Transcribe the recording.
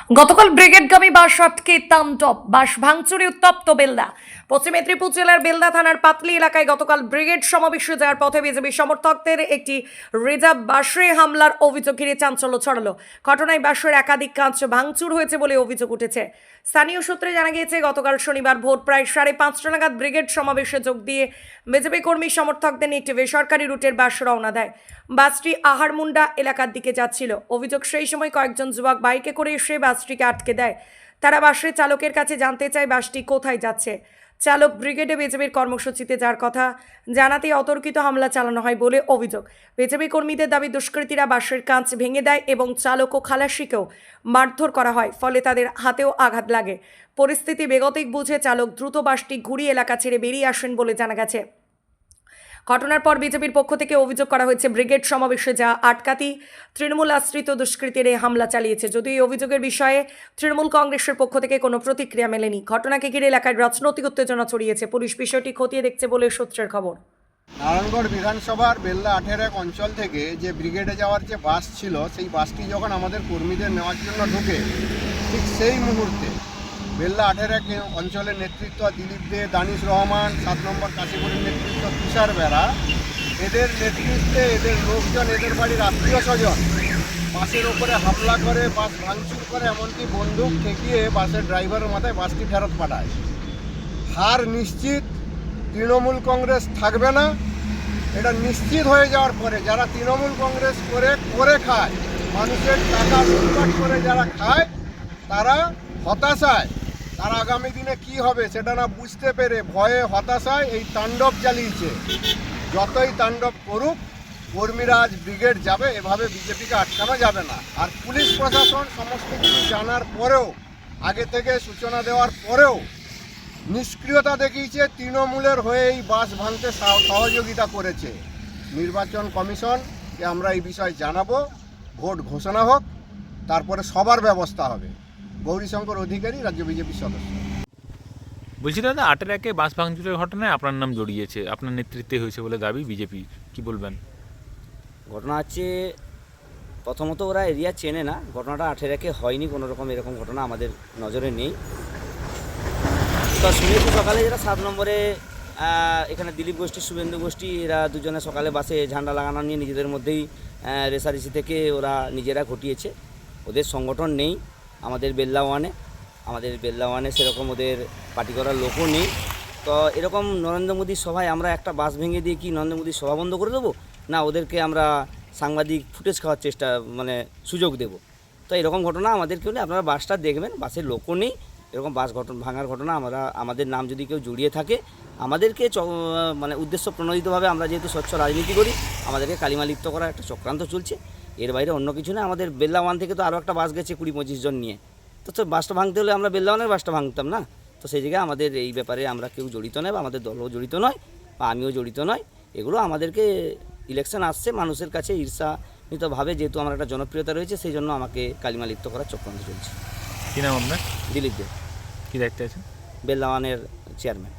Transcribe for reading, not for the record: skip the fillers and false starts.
গতকাল ব্রিগেডগামী বাস আটকে তাণ্ডব, বাস ভাঙচুরে উত্তপ্ত বেলদা। পশ্চিম মেদিনীপুর জেলার বেলদা থানার পাতলি এলাকায় গতকাল ব্রিগেড সমাবেশে যাওয়ার পথে বিজেপি সমর্থকদের একটি রিজার্ভ বাসে হামলার অভিযোগ ঘিরে চাঞ্চল্য ছড়ালো। ঘটনায় বাসের একাধিক কাঁচ ভাঙচুর হয়েছে বলে অভিযোগ উঠেছে। স্থানীয় সূত্রে জানা গিয়েছে, গতকাল শনিবার ভোর প্রায় 5:30 নাগাদ ব্রিগেড সমাবেশে যোগ দিয়ে বিজেপি কর্মী সমর্থকদের নিয়ে একটি বেসরকারি রুটের বাস রওনা দেয়। বাসটি আহারমুন্ডা এলাকার দিকে যাচ্ছিল। অভিযোগ, সেই সময় কয়েকজন যুবক বাইকে করে এসে বাসটিকে আটকে দেয়। তারা বাসের চালকের কাছে জানতে চায় বাসটি কোথায় যাচ্ছে। চালক ব্রিগেডে বিজেপির কর্মসূচিতে যার কথা জানাতেই অতর্কিত হামলা চালানো হয় বলে অভিযোগ। বিজেপি কর্মীদের দাবি, দুষ্কৃতীরা বাসের কাঁচ ভেঙে দেয় এবং চালক ও খালাসিকেও মারধর করা হয়, ফলে তাদের হাতেও আঘাত লাগে। পরিস্থিতি বেগতিক বুঝে চালক দ্রুত বাসটি ঘুরিয়ে এলাকা ছেড়ে বেরিয়ে আসেন বলে জানা গেছে। ঘটনার পর বিজেপির পক্ষ থেকে অভিযোগ করা হয়েছে, ব্রিগেড সমাবেশে যা আটকাতি তৃণমূল আশ্রিত দুষ্কৃতীরা এই হামলা চালিয়েছে। যদিও এই অভিযোগের বিষয়ে তৃণমূল কংগ্রেসের পক্ষ থেকে কোনো প্রতিক্রিয়া মেলেনি। ঘটনাকে ঘিরে এলাকায় রাজনৈতিক উত্তেজনা ছড়িয়েছে। পুলিশ বিষয়টি খতিয়ে দেখছে বলে সূত্রের খবর। নারায়ণগড় বিধানসভার বেলদা 18 অঞ্চল থেকে যে ব্রিগেডে যাওয়ার যে বাস ছিল, সেই বাসটি যখন আমাদের কর্মীদের নেওয়ার জন্য ঢুকে, ঠিক সেই মুহূর্তে বেলদা 18 অঞ্চলের নেতৃত্ব দিলীপ দে, দানিশ রহমান, 7 নম্বর কাশীপুরের নেতৃত্ব তুষার বেরা, এদের নেতৃত্বে এদের লোকজন, এদের বাড়ির আত্মীয় স্বজন বাসের ওপরে হামলা করে, বাস ভাঙচুর করে, এমনকি বন্দুক ঠেকিয়ে বাসের ড্রাইভারের মাথায় বাসটি ফেরত পাঠায়। হার নিশ্চিত, তৃণমূল কংগ্রেস থাকবে না, এটা নিশ্চিত হয়ে যাওয়ার পরে যারা তৃণমূল কংগ্রেস করে খায়, মানুষের টাকা লুটপাট করে যারা খায়, তারা হতাশায়, তার আগামী দিনে কি হবে সেটা না বুঝতে পেরে ভয়ে হতাশায় এই তাণ্ডব চালিয়েছে। যতই তাণ্ডব করুক, কর্মীরা আজ ব্রিগেড যাবে, এভাবে বিজেপিকে আটকানো যাবে না। আর পুলিশ প্রশাসন সমস্ত কিছু জানার পরেও, আগে থেকে সূচনা দেওয়ার পরেও নিষ্ক্রিয়তা দেখিয়েছে, তৃণমূলের হয়ে এই বাস ভাঙতে সহযোগিতা করেছে। নির্বাচন কমিশনকে আমরা এই বিষয়ে জানাবো, ভোট ঘোষণা হোক, তারপরে সবার ব্যবস্থা হবে। গৌরীশঙ্কর অধিকারী, রাজ্য বিজেপির সদস্য। বলছি দাদা, 18 বাস ভাঙচুরের ঘটনায় আপনার নাম জড়িয়েছে, আপনার নেতৃত্বে হয়েছে বলে দাবি বিজেপি, কি বলবেন? ঘটনা হচ্ছে, প্রথমত ওরা এরিয়া চেনে না, ঘটনাটা 18 হয়নি, কোনো রকম এরকম ঘটনা আমাদের নজরে নেই। তো শুনেছি সকালে যারা 7 নম্বরে এখানে দিলীপ গোষ্ঠী, শুভেন্দু গোষ্ঠী, এরা দুজনে সকালে বাসে ঝান্ডা লাগানো নিয়ে নিজেদের মধ্যেই রেসারেসি থেকে ওরা নিজেরা ঘটিয়েছে। ওদের সংগঠন নেই আমাদের বেলদা ওয়ানে সেরকম ওদের পার্টি করার লোকও নেই। তো এরকম নরেন্দ্র মোদীর সভায় আমরা একটা বাস ভেঙে দিয়ে কি নরেন্দ্র মোদীর সভা বন্ধ করে দেবো? না, ওদেরকে আমরা সাংবাদিক ফুটেজ খাওয়ার সুযোগ দেব? তো এরকম ঘটনা আমাদের কেউ নেই। আপনারা বাসটা দেখবেন, বাসের লোকও নেই। এরকম বাস ভাঙার ঘটনা আমাদের নাম যদি কেউ জড়িয়ে থাকে, আমাদেরকে উদ্দেশ্য প্রণোদিতভাবে, আমরা যেহেতু স্বচ্ছ রাজনীতি করি, আমাদেরকে কালিমালিপ্ত করার একটা চক্রান্ত চলছে। এর বাইরে অন্য কিছু না। আমাদের বেলদা ওয়ান থেকে তো আরও একটা বাস গেছে 20-25 জন নিয়ে, তো বাসটা ভাঙতে হলে আমরা বেলদা ওয়ানের বাসটা ভাঙতাম না? তো সেই জায়গায় আমাদের এই ব্যাপারে আমরা কেউ জড়িত নয়, বা আমাদের দলও জড়িত নয়, বা আমিও জড়িত নয়। এগুলো আমাদেরকে ইলেকশন আসছে, মানুষের কাছে ঈর্ষান্বিতভাবে, যেহেতু আমার একটা জনপ্রিয়তা রয়েছে, সেই জন্য আমাকে কালিমালিপ্ত করার চক্রান্ত চলছে। কী নাম আপনার? দিলীপ দে, কী দায়িত্বে আছেন? বেলদা ওয়ানের চেয়ারম্যান।